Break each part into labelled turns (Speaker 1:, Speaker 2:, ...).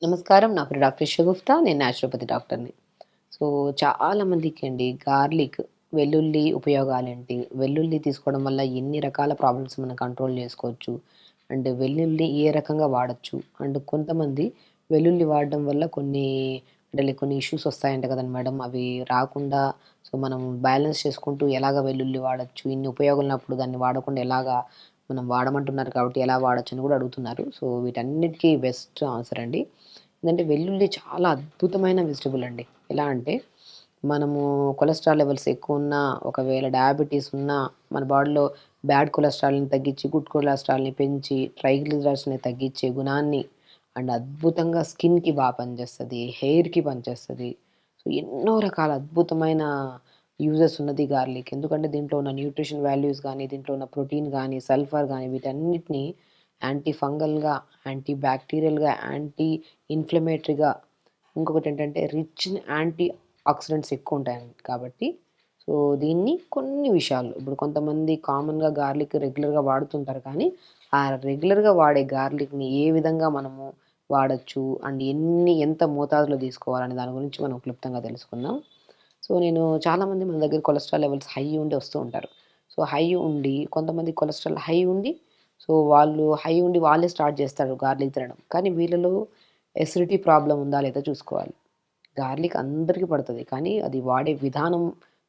Speaker 1: నమస్కారం. నా పేరు డాక్టర్ షగుఫ్తా. నేను న్యాచురోపతి డాక్టర్‌ని. సో, చాలా మందికండి గార్లిక్, వెల్లుల్లి ఉపయోగాలేంటి? వెల్లుల్లి తీసుకోవడం వల్ల ఎన్ని రకాల ప్రాబ్లమ్స్ మనం కంట్రోల్ చేసుకోవచ్చు? అండ్ వెల్లుల్లి ఏ రకంగా వాడొచ్చు? అండ్ కొంతమంది వెల్లుల్లి వాడడం వల్ల కొన్ని ఇష్యూస్ వస్తాయంట కదండీ మేడం! అవి రాకుండా మనం బ్యాలెన్స్ చేసుకుంటూ ఎలాగా వెల్లుల్లి వాడొచ్చు? ఇన్ని ఉపయోగాలున్నప్పుడు దాన్ని వాడకుండా ఎలాగా మనం వాడమంటున్నారు కాబట్టి ఎలా వాడొచ్చని కూడా అడుగుతున్నారు. సో, వీటన్నిటికి బెస్ట్ ఆన్సర్ అండి. ఏందంటే వెల్లుల్లి చాలా అద్భుతమైన వెజిటబుల్ అండి. ఎలా అంటే మనము కొలెస్ట్రాల్ లెవెల్స్ ఎక్కువున్నా, ఒకవేళ డయాబెటిస్ ఉన్నా, మన బాడీలో బ్యాడ్ కొలెస్ట్రాల్‌ని తగ్గించి, గుడ్ కొలెస్ట్రాల్‌ని పెంచి, ట్రైగ్లిజరైడ్స్‌ని తగ్గించే గుణాన్ని అండ్ అద్భుతంగా స్కిన్‌కి పనిచేస్తది. హెయిర్‌కి పనిచేస్తది. సో, ఎన్నో రకాల అద్భుతమైన యూజెస్ ఉన్నది గార్లిక్. ఎందుకంటే దీంట్లో ఉన్న న్యూట్రిషన్ వాల్యూస్ గానీ, దీంట్లో ఉన్న ప్రోటీన్ గానీ, సల్ఫర్ గానీ వీటన్నిటిని యాంటీ ఫంగల్‌గా, యాంటీ బ్యాక్టీరియల్‌గా, యాంటీ ఇన్‌ఫ్లమేటరీగా ఇంకొకటేంటంటే రిచ్ ఇన్ యాంటీ ఆక్సిడెంట్స్ ఎక్కువుంటాయండి. కాబట్టి దీన్ని కొన్ని విషయాల్లో ఇప్పుడు కొంతమంది కామన్‌గా గార్లిక్ రెగ్యులర్‌గా వాడుతుంటారు కానీ, ఆ రెగ్యులర్‌గా వాడే గార్లిక్‌ని ఏ విధంగా మనము వాడొచ్చు అండ్ ఎంత మోతాదులో తీసుకోవాలనే దాని గురించి మనం క్లుప్తంగా తెలుసుకుందాం. నేను చాలామంది మన దగ్గర కొలెస్ట్రాల్ లెవెల్స్ హై ఉండి వస్తూ ఉంటారు. హై ఉండి కొంతమంది కొలెస్ట్రాల్ హై ఉండి వాళ్ళు హై ఉండి వాళ్ళే స్టార్ట్ చేస్తారు గార్లిక్ తినడం. కానీ వీళ్ళలో ఎసిడిటీ ప్రాబ్లమ్ ఉందా లేదా చూసుకోవాలి. గార్లిక్ అందరికి పడతది. కానీ అది వాడే విధానం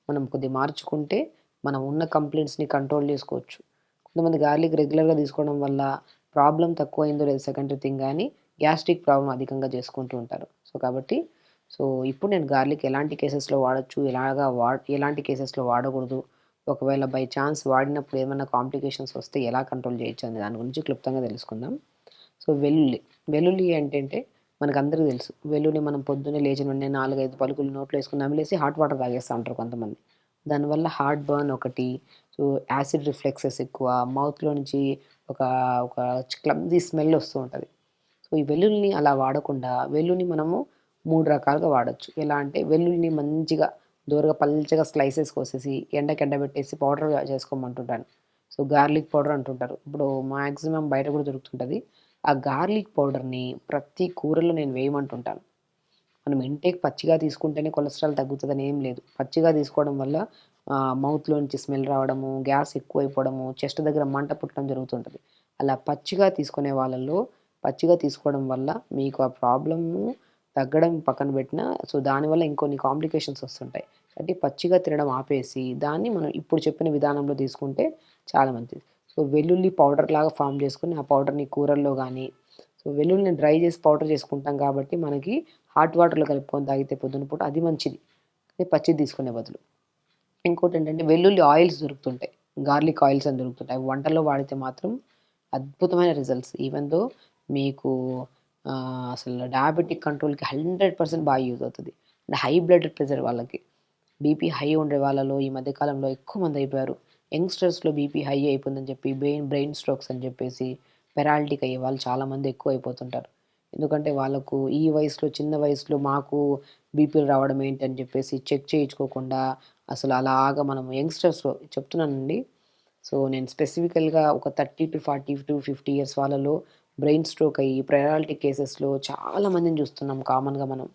Speaker 1: మనం కొద్దిగా మార్చుకుంటే మనం ఉన్న కంప్లెయింట్స్‌ని కంట్రోల్ చేసుకోవచ్చు. కొంతమంది గార్లిక్ రెగ్యులర్‌గా తీసుకోవడం వల్ల ప్రాబ్లమ్ తక్కువయిందో లేదో సెకండరీ థింగ్ గానీ గ్యాస్ట్రిక్ ప్రాబ్లమ్ అధికంగా చేసుకుంటూ ఉంటారు. కాబట్టి ఇప్పుడు నేను గార్లిక్ ఎలాంటి కేసెస్‌లో వాడొచ్చు, ఎలాంటి కేసెస్‌లో వాడకూడదు, ఒకవేళ బై ఛాన్స్ వాడినప్పుడు ఏమన్నా కాంప్లికేషన్స్ వస్తే ఎలా కంట్రోల్ చేయొచ్చు అనే దాని గురించి క్లుప్తంగా తెలుసుకుందాం. వెల్లుల్లి. వెల్లుల్లి ఏంటంటే మనకందరికి తెలుసు. వెల్లుల్లి మనం పొద్దున్నే లేచిన వెంటనే 4, 5 పలుకులు నోట్లో ఏసుకొని నమిలేసి హాట్ వాటర్ తాగేస్తా ఉంటారు కొంతమంది. దానివల్ల హార్ట్ బర్న్ ఒకటి, సో యాసిడ్ రిఫ్లెక్సెస్ ఎక్కువ, మౌత్‌లో నుంచి ఒక ఒక క్లమ్జీ స్మెల్ వస్తూ ఉంటది. ఈ వెల్లుల్లిని అలా వాడకుండా వెల్లుల్లిని మనము 3 రకాలుగా వాడొచ్చు. ఎలా అంటే వెల్లుల్లిని మంచిగా దోరగా పల్చగా స్లైసెస్ కోసేసి ఎండబెట్టేసి పౌడర్‌గా చేసుకోమంటుంటాను. గార్లిక్ పౌడర్ అంటుంటారు. ఇప్పుడు మాక్సిమం బయట కూడా దొరుకుతుంటది. ఆ గార్లిక్ పౌడర్‌ని ప్రతి కూరలో నేను వేయమంటుంటాను. మనం ఇంటేక్ పచ్చిగా తీసుకుంటేనే కొలెస్ట్రాల్ తగ్గుతదని ఏం లేదు. పచ్చిగా తీసుకోవడం వల్ల మౌత్‌లో నుంచి స్మెల్ రావడము, గ్యాస్ ఎక్కువైపోవడము, చెస్ట్ దగ్గర మంట పుట్టడం జరుగుతుంటది. అలా పచ్చిగా తీసుకునే వాళ్ళలో పచ్చిగా తీసుకోవడం వల్ల మీకు ఆ ప్రాబ్లము తగ్గడం పక్కన పెట్టినా, దానివల్ల ఇంకొన్ని కాంప్లికేషన్స్ వస్తుంటాయి. కాబట్టి పచ్చిగా తినడం ఆపేసి, దాన్ని మనం ఇప్పుడు చెప్పిన విధానంలో తీసుకుంటే చాలా మంచిది. వెల్లుల్లి పౌడర్‌లాగా ఫార్మ్ చేసుకొని, ఆ పౌడర్‌ని కూరల్లో గానీ, వెల్లుల్లిని డ్రై చేసి పౌడర్ చేసుకుంటాం కాబట్టి మనకి హాట్ వాటర్‌లో కలుపుకొని తాగితే పొద్దున పూట అది మంచిది. అదే పచ్చిది తీసుకునే బదులు. ఇంకోటేంటంటే వెల్లుల్లి ఆయిల్స్ దొరుకుతుంటాయి. గార్లిక్ ఆయిల్స్ అని దొరుకుతుంటాయి. అవి వంటల్లో వాడితే మాత్రం అద్భుతమైన రిజల్ట్స్. ఈవెన్ దో మీకు అసలు డయాబెటిక్ కంట్రోల్‌కి 100% బాగా యూజ్ అవుతది. అండ్ హై బ్లడ్ ప్రెషర్ వాళ్ళకి. బీపీ హై ఉండే వాళ్ళలో ఈ మధ్య కాలంలో ఎక్కువ మందయిపోయారు. యంగ్‌స్టర్స్‌లో బీపీ హై అయిపోయిందని చెప్పి బ్రెయిన్ స్ట్రోక్స్ అని చెప్పేసి పెరాలిటిక్ అయ్యే వాళ్ళు చాలామంది ఎక్కువైపోతుంటారు. ఎందుకంటే వాళ్ళకు ఈ వయసులో చిన్న వయసులో మాకు బీపీలు రావడం ఏంటని చెప్పేసి చెక్ చేయించుకోకుండా అసలు అలాగా మనం యంగ్‌స్టర్స్‌లో చెప్తున్నానండి. నేను స్పెసిఫికల్‌గా ఒక 30-40-50 ఇయర్స్ వాళ్ళలో బ్రెయిన్ స్ట్రోక్ అయ్యి పెరాలిటిక్ కేసెస్‌లో చాలా మందిని చూస్తున్నాం కామన్‌గా మనం.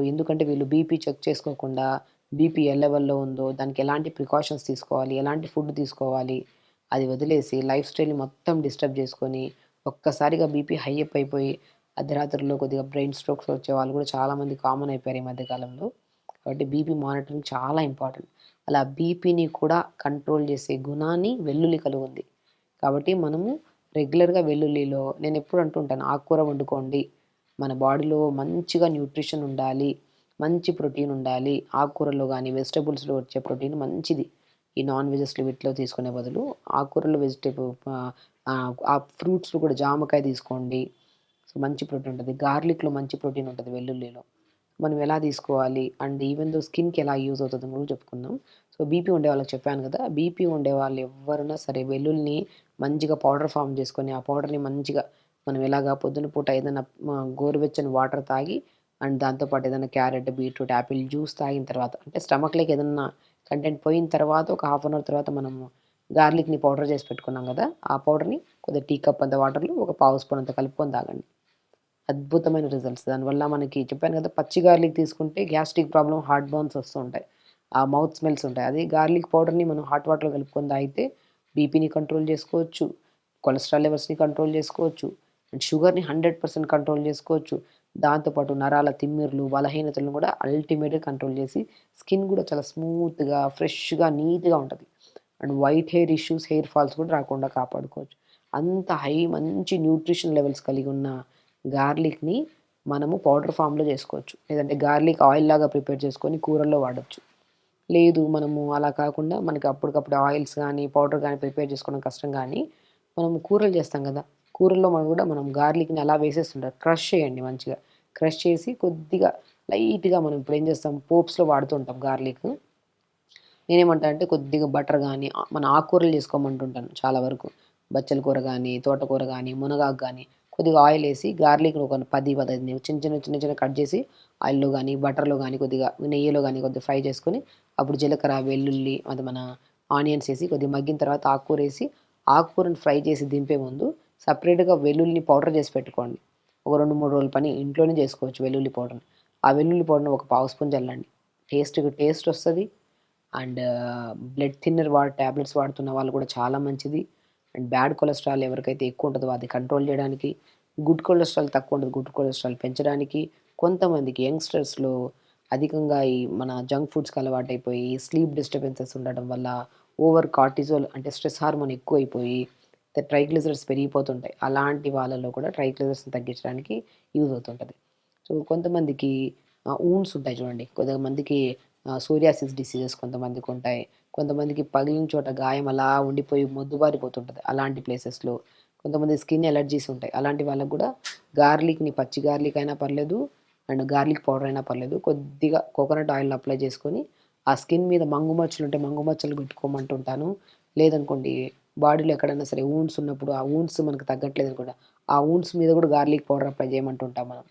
Speaker 1: ఎందుకంటే వీళ్ళు బీపీ చెక్ చేసుకోకుండా బీపీ ఏ లెవెల్‌లో ఉందో, దానికి ఎలాంటి ప్రికాషన్స్ తీసుకోవాలి, ఎలాంటి ఫుడ్ తీసుకోవాలి, అది వదిలేసి లైఫ్ స్టైల్‌ని మొత్తం డిస్టర్బ్ చేసుకొని, ఒక్కసారిగా బీపీ హై అయిపోయి అర్ధరాత్రుల్లో కొద్దిగా బ్రెయిన్ స్ట్రోక్స్ వచ్చేవాళ్ళు కూడా చాలామంది కామన్ అయిపోయారు ఈ మధ్య కాలంలో. కాబట్టి బీపీ మానిటరింగ్ చాలా ఇంపార్టెంట్. అలా బీపీని కూడా కంట్రోల్ చేసే గుణాన్ని వెల్లుల్లి కలిగుంది. కాబట్టి మనము రెగ్యులర్‌గా వెల్లుల్లిలో నేనెప్పుడు అంటుంటాను ఆకుకూర వండుకోండి. మన బాడీలో మంచిగా న్యూట్రిషన్ ఉండాలి. మంచి ప్రోటీన్ ఉండాలి. ఆకుకూరల్లో గాని, వెజిటబుల్స్‌లో వచ్చే ప్రోటీన్ మంచిది. ఈ నాన్ వెజెస్‌లో వీటిలో తీసుకునే బదులు ఆకుకూరలు ఆ ఫ్రూట్స్‌లో కూడా జామకాయ తీసుకోండి. మంచి ప్రోటీన్ ఉంటది. గార్లిక్‌లో మంచి ప్రోటీన్ ఉంటది వెల్లుల్లిలో. మనం ఎలా తీసుకోవాలి అండ్ ఈవెన్ దో స్కిన్‌కి ఎలా యూజ్ అవుతదని కూడా చెప్పుకుందాం. బీపీ ఉండే వాళ్ళకి చెప్పాను కదా! బీపీ ఉండేవాళ్ళు ఎవ్వరైనా సరే వెల్లుల్లిని మంచిగా పౌడర్ ఫార్మ్ చేసుకొని, ఆ పౌడర్‌ని మంచిగా మనం ఎలాగా పొద్దున పూట ఏదైనా గోరువెచ్చని వాటర్ తాగి అండ్ దాంతో పాటు ఏదైనా క్యారెట్, బీట్రూట్, యాపిల్ జ్యూస్ తాగిన తర్వాత అంటే స్టమక్‌లోకి ఏదన్నా కంటెంట్ పోయిన తర్వాత ఒక హాఫ్ అన్ అవర్ తర్వాత మనము గార్లిక్‌ని పౌడర్ చేసి పెట్టుకున్నాం కదా! ఆ పౌడర్‌ని కొద్దిగా టీ కప్ అంత వాటర్‌లో ఒక పావు స్పూన్ అంత కలుపుకొని తాగండి. అద్భుతమైన రిజల్ట్స్. దానివల్ల మనకి చెప్పాను కదా! పచ్చి గార్లిక్ తీసుకుంటే గ్యాస్ట్రిక్ ప్రాబ్లమ్, హార్ట్ బర్న్స్ వస్తూ ఉంటాయి. ఆ మౌత్ స్మెల్స్ ఉంటాయి. అదే గార్లిక్ పౌడర్‌ని మనం హాట్ వాటర్‌లో కలుపుకొని తాగితే బీపీని కంట్రోల్ చేసుకోవచ్చు. కొలెస్ట్రాల్ లెవెల్స్‌ని కంట్రోల్ చేసుకోవచ్చు. అండ్ షుగర్‌ని 100% కంట్రోల్ చేసుకోవచ్చు. దాంతో పాటు నరాల తిమ్మిర్లు, బలహీనతలను కూడా అల్టిమేట్‌గా కంట్రోల్ చేసి స్కిన్ కూడా చాలా స్మూత్‌గా, ఫ్రెష్‌గా, నీట్‌గా ఉంటది. And white hair issues, hair falls కూడా రాకుండా కాపాడుకోవచ్చు. అంత మంచి న్యూట్రిషన్ లెవెల్స్ కలిగి ఉన్న గార్లిక్‌ని మనము పౌడర్ ఫామ్‌లో చేసుకోవచ్చు. లేదంటే గార్లిక్ ఆయిల్ లాగా ప్రిపేర్ చేసుకొని కూరల్లో వాడొచ్చు. లేదు మనము అలా కాకుండా మనకి అప్పటికప్పుడు ఆయిల్స్ గానీ, పౌడర్ గానీ ప్రిపేర్ చేసుకోవడం కష్టం గానీ, మనము కూరలు చేస్తాం గదా! కూరల్లో మనం గార్లిక్‌ని అలా వేసేస్తుంటారు. క్రష్ చేయండి మంచిగా. క్రష్ చేసి కొద్దిగా లైట్‌గా మనం ఇప్పుడేం చేస్తాం పోప్స్‌లో వాడుతూ ఉంటాం గార్లిక్. నేనేమంటా అంటే కొద్దిగా బటర్ గానీ, మన ఆకుకూరలు చేసుకోమంటుంటాను చాలా వరకు. బచ్చల కూర గానీ, తోటకూర గానీ, మునగాకు గానీ, కొద్దిగా ఆయిలేసి గార్లిక్‌ని ఒక 10, 15 చిన్న చిన్నగా కట్ చేసి ఆయిల్‌లో గానీ, బటర్‌లో గానీ, కొద్దిగా నెయ్యిలో గానీ కొద్దిగా ఫ్రై చేసుకొని, అప్పుడు జీలకర్ర, వెల్లుల్లి అది మన ఆనియన్స్ ఏసి కొద్దిగా మగ్గిన తర్వాత ఆకుకూరేసి, ఆకుకూరని ఫ్రై చేసి దింపే ముందు సెపరేట్‌గా వెల్లుల్లిని పౌడర్ చేసి పెట్టుకోండి. ఒక 2, 3 రోజుల పని ఇంట్లోనే చేసుకోవచ్చు వెల్లుల్లి పౌడర్‌ని. ఆ వెల్లుల్లి పౌడర్‌ని ఒక పావు స్పూన్ చల్లండి. టేస్టొస్తది. అండ్ బ్లడ్ థిన్నర్ టాబ్లెట్స్ వాడుతున్న వాళ్ళు కూడా చాలా మంచిది. అండ్ బ్యాడ్ కొలెస్ట్రాల్ ఎవరికైతే ఎక్కువ ఉంటదో అది కంట్రోల్ జేయడానికి, గుడ్ కొలెస్ట్రాల్ తక్కువ ఉంటది. గుడ్ కొలెస్ట్రాల్ పెంచడానికి, కొంతమందికి యంగ్‌స్టర్స్‌లో అధికంగా ఈ మన జంక్ ఫుడ్స్‌కి అలవాటైపోయి, స్లీప్ డిస్టర్బెన్సెస్ ఉండడం వల్ల, ఓవర్ కార్టిజోల్ అంటే స్ట్రెస్ హార్మోన్ ఎక్కువైపోయి, ట్రైగ్లిజరైడ్స్ పెరిగిపోతుంటాయి. అలాంటి వాళ్ళలో కూడా ట్రైగ్లిజరైడ్స్‌ని తగ్గించడానికి యూజ్ అవుతుంటది. సో, కొంతమందికి వూండ్స్ ఉంటాయి చూడండి. కొంతమందికి సోరియాసిస్ డిసీజెస్ కొంతమందికుంటాయి. కొంతమందికి పగిలిన చోట గాయం అలా ఉండిపోయి మొద్దుబారిపోతుంటది. అలాంటి ప్లేసెస్‌లో. కొంతమంది స్కిన్ ఎలర్జీస్ ఉంటాయి. అలాంటి వాళ్ళకి గూడా గార్లిక్‌ని పచ్చి గార్లిక్ అయినా పర్లేదు, అండ్ గార్లిక్ పౌడర్ అయినా పర్లేదు. కొద్దిగా కోకోనట్ ఆయిల్‌ని అప్లై చేసుకొని, ఆ స్కిన్ మీద మంగు మచ్చలుంటే మంగు మచ్చలు పెట్టుకోమంటుంటాను. లేదనుకోండి బాడీలో ఎక్కడైనా సరే వూండ్స్ ఉన్నప్పుడు, ఆ వూండ్స్ మనకు తగ్గట్లేదనుకోండి, ఆ వూండ్స్ మీద గూడా గార్లిక్ పౌడర్ అప్లై చేయమంటుంటాం మనం.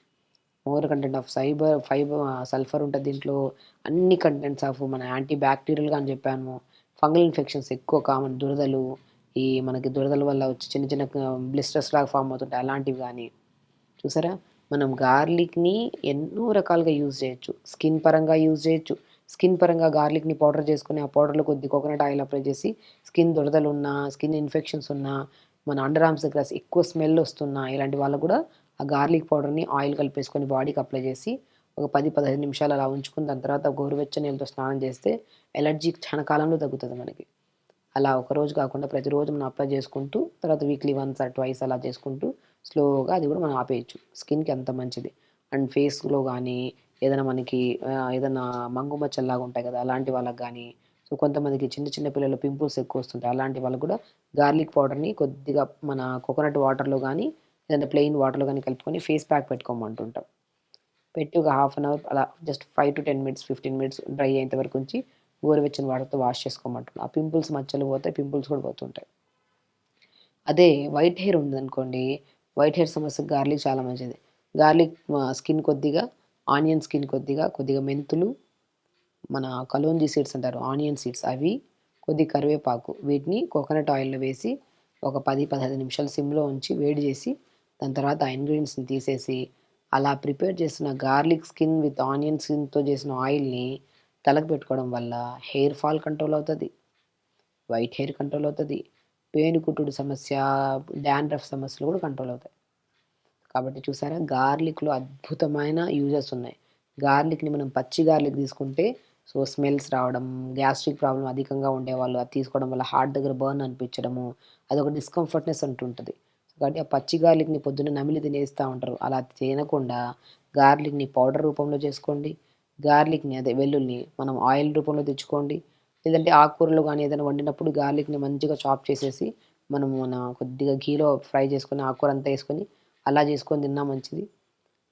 Speaker 1: మోర్ కంటెంట్ ఆఫ్ సల్ఫర్ ఉంటది దీంట్లో. అన్ని కంటెంట్స్ ఆఫ్ మన యాంటీ బ్యాక్టీరియల్‌గా అని చెప్పాను. ఫంగల్ ఇన్ఫెక్షన్స్ ఎక్కువ కామన్ దురదలు, ఈ మనకి దురదల వల్ల వచ్చి చిన్న చిన్న బ్లిస్టర్స్ లాగా ఫార్మ్ అవుతుంటాయి. అలాంటివి గాని చూసారా? మనం గార్లిక్‌ని ఎన్నో రకాలుగా యూజ్ చేయొచ్చు. స్కిన్ పరంగా యూజ్ చేయొచ్చు. స్కిన్ పరంగా గార్లిక్‌ని పౌడర్ చేసుకొని, ఆ పౌడర్‌లో కొద్ది కోకోనట్ ఆయిల్ అప్లై చేసి, స్కిన్ దురదలున్నా, స్కిన్ ఇన్ఫెక్షన్స్ ఉన్నా, మన అండర్ ఆర్మ్స్ దగ్గర ఎక్కువ స్మెల్ ఒస్తున్నా, ఇలాంటి వాళ్ళకి గూడా ఆ గార్లిక్ పౌడర్‌ని ఆయిల్ కలిపేసుకొని బాడీకి అప్లై చేసి, ఒక 10, 15 నిమిషాలు అలా ఉంచుకొని, దాని తర్వాత గోరువెచ్చని నీళ్ళతో స్నానం చేస్తే, ఎలర్జీ క్షణకాలంలో తగ్గుతది మనకి. అలా ఒకరోజు కాకుండా ప్రతిరోజు మనం అప్లై చేసుకుంటూ, తర్వాత వీక్లీ వన్స్ ఆర్ ట్వైస్ అలా చేసుకుంటూ, స్లోగా అది కూడా మనం ఆపేయొచ్చు. స్కిన్‌కి అంత మంచిది. అండ్ ఫేస్‌లో గానీ, ఏదైనా మనకి ఏదన్నా మంగు మచ్చల్లాగా ఉంటాయి కదా! అలాంటి వాళ్ళకి గానీ, సో, కొంతమందికి చిన్న చిన్న పిల్లలు పింపుల్స్ ఎక్కువ వస్తుంటాయి. అలాంటి వాళ్ళకి కూడా గార్లిక్ పౌడర్‌ని కొద్దిగా మన కోకోనట్ వాటర్‌లో గానీ, లేదంటే ప్లెయిన్ వాటర్‌లో గానీ కలుపుకొని ఫేస్ ప్యాక్ పెట్టుకోమంటుంటాం. పెట్టి ఒక హాఫ్ అన్ అవర్ అలా జస్ట్ 5-10 మినిట్స్, 15 మినిట్స్ డ్రై అయ్యేంత వరకు ఉంచి, గోరువెచ్చని వాటర్‌తో వాష్ చేసుకోమంటున్నా. ఆ పింపుల్స్ మచ్చలు పోతాయి. పింపుల్స్ కూడా పోతుంటాయి. అదే వైట్ హెయిర్ ఉందనుకోండి, వైట్ హెయిర్ సమస్యకి గార్లిక్ చాలా మంచిది. గార్లిక్ స్కిన్ కొద్దిగా, ఆనియన్ స్కిన్ కొద్దిగా, కొద్దిగా మెంతులు, మన కలోంజీ సీడ్స్ అంటారు. ఆనియన్ సీడ్స్ అవి, కొద్దిగా కరివేపాకు వీటిని కోకోనట్ ఆయిల్‌లో వేసి ఒక 10, 15 నిమిషాలు సిమ్‌లో ఉంచి వేడి చేసి, దాని తర్వాత ఆ ఇంగ్రీడియెంట్స్‌ని తీసేసి, అలా ప్రిపేర్ చేసిన గార్లిక్ స్కిన్ విత్ ఆనియన్ స్కిన్‌తో చేసిన ఆయిల్‌ని తలకు పెట్టుకోవడం వల్ల హెయిర్ ఫాల్ కంట్రోల్ అవుతది. వైట్ హెయిర్ కంట్రోల్ అవుతది. పేనుకుట్టుడు సమస్య, డాండ్రఫ్ సమస్యలు కూడా కంట్రోల్ అవుతాయి. కాబట్టి చూసారా గార్లిక్‌లో అద్భుతమైన యూజెస్ ఉన్నాయి. గార్లిక్‌ని మనం పచ్చి గార్లిక్ తీసుకుంటే సో, స్మెల్స్ రావడం, గ్యాస్ట్రిక్ ప్రాబ్లమ్ అధికంగా ఉండేవాళ్ళు అది తీసుకోవడం వల్ల హార్ట్ దగ్గర బర్న్ అనిపించడము, అదొక డిస్కంఫర్ట్‌నెస్ అంటుంటది. కాబట్టి ఆ పచ్చి గార్లిక్‌ని పొద్దున్నే నమిలి తినేస్తా ఉంటారు. అలా తినకుండా గార్లిక్‌ని పౌడర్ రూపంలో చేసుకోండి. గార్లిక్‌ని అదే వెల్లుల్లిని మనం ఆయిల్ రూపంలో తెచ్చుకోండి. లేదంటే ఆకుకూరలు గానీ ఏదైనా వండినప్పుడు గార్లిక్‌ని మంచిగా చాప్ చేసేసి, మనము కొద్దిగా ఘీలో ఫ్రై చేసుకొని ఆకుకూరంతా ఏసుకొని అలా చేసుకొని తిన్నా మంచిది.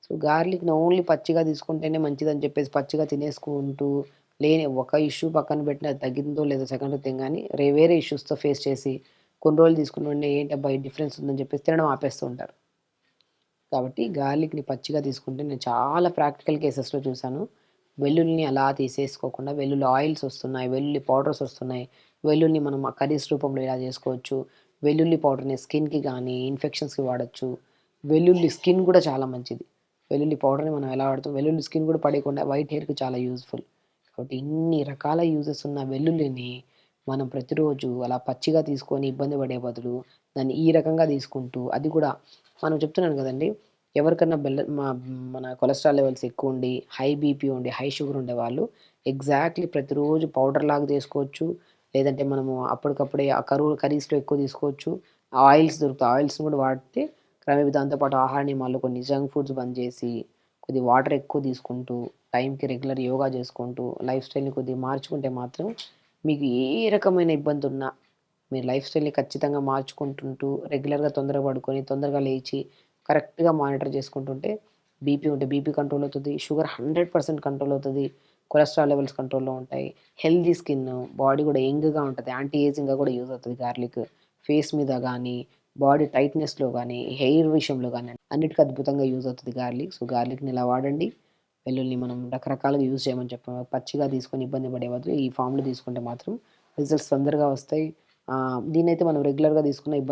Speaker 1: సో, గార్లిక్‌ని ఓన్లీ పచ్చిగా తీసుకుంటేనే మంచిదని చెప్పేసి పచ్చిగా తినేసుకుంటూ, లేని ఒక ఇష్యూ పక్కన పెట్టిన అది తగ్గిందో లేదో సెకండ్ థింగ్ గానీ, వేరే ఇష్యూస్‌తో ఫేస్ చేసి, కొన్ని రోజులు తీసుకున్న వెంటనే ఏంటబ్బా! ఈ డిఫరెన్స్ ఉందని చెప్పేసి తినడం ఆపేస్తూ ఉంటారు. కాబట్టి గార్లిక్‌ని పచ్చిగా తీసుకుంటే నేను చాలా ప్రాక్టికల్ కేసెస్‌లో చూసాను. వెల్లుల్లిని అలా తీసేసుకోకుండా వెల్లుల్లి ఆయిల్స్ వస్తున్నాయి. వెల్లుల్లి పౌడర్స్ వస్తున్నాయి. వెల్లుల్లిని మనం కర్రీస్ రూపంలో ఇలా చేసుకోవచ్చు. వెల్లుల్లి పౌడర్‌ని స్కిన్‌కి గానీ, ఇన్ఫెక్షన్స్‌కి వాడొచ్చు. వెల్లుల్లి స్కిన్ కూడా చాలా మంచిది. వెల్లుల్లి పౌడర్‌ని మనం ఎలా వాడతాం, వెల్లుల్లి స్కిన్ కూడా పడేయకుండా వైట్ హెయిర్‌కి చాలా యూజ్‌ఫుల్. కాబట్టి ఇన్ని రకాల యూజెస్ ఉన్న వెల్లుల్లిని మనం ప్రతిరోజు అలా పచ్చిగా తీసుకొని ఇబ్బంది పడే బదులు, దాన్ని ఈ రకంగా తీసుకుంటూ అది కూడా మనం చెప్తున్నాను కదండీ! ఎవరికన్నా మన కొలెస్ట్రాల్ లెవెల్స్ ఎక్కువుండి, హై బీపీ ఉండి, హై షుగర్ ఉండేవాళ్ళు ఎగ్జాక్ట్‌లీ ప్రతిరోజు పౌడర్‌లాగా చేసుకోవచ్చు. లేదంటే మనము అప్పటికప్పుడే ఆ కర్రీస్‌లో ఎక్కువ తీసుకోవచ్చు. ఆయిల్స్ దొరుకుతాయి. ఆయిల్స్‌ని కూడా వాడితే క్రమేపీ దాంతో పాటు ఆహార నియమాల్లో కొన్ని జంక్ ఫుడ్స్ బంద్ చేసి, కొద్దిగా వాటర్ ఎక్కువ తీసుకుంటూ, టైంకి రెగ్యులర్ యోగా చేసుకుంటూ, లైఫ్ స్టైల్‌ని కొద్దిగా మార్చుకుంటే మాత్రం మీకు ఏ రకమైన ఇబ్బందున్నా మీరు లైఫ్ స్టైల్‌ని ఖచ్చితంగా మార్చుకుంటుంటూ, రెగ్యులర్‌గా తొందరగా పడుకొని, తొందరగా లేచి, కరెక్ట్‌గా మానిటర్ చేసుకుంటుంటే బీపీ ఉంటే బీపీ కంట్రోల్ అవుతది. షుగర్ 100% కంట్రోల్ అవుతది. కొలెస్ట్రాల్ లెవెల్స్ కంట్రోల్‌లో ఉంటాయి. హెల్తీ స్కిన్, బాడీ కూడా యంగ్‌గా ఉంటది. యాంటీ ఏజింగ్‌గా కూడా యూజ్ అవుతది గార్లిక్. ఫేస్ మీద గానీ, బాడీ టైట్‌నెస్‌లో గానీ, హెయిర్ విషయంలో గానీ అన్నిటికి అద్భుతంగా యూజ్ అవుతది గార్లిక్. సో, గార్లిక్‌ని ఇలా వాడండి. వెల్లుల్లిని మనం రకరకాలుగా యూజ్ చేయమని చెప్పాము. పచ్చిగా తీసుకొని ఇబ్బంది పడే బదులు ఈ ఫార్మ్‌లో తీసుకుంటే మాత్రం రిజల్ట్స్ తొందరగా వస్తాయి. దీన్నైతే మనం రెగ్యులర్‌గా తీసుకున్న ఇబ్బంది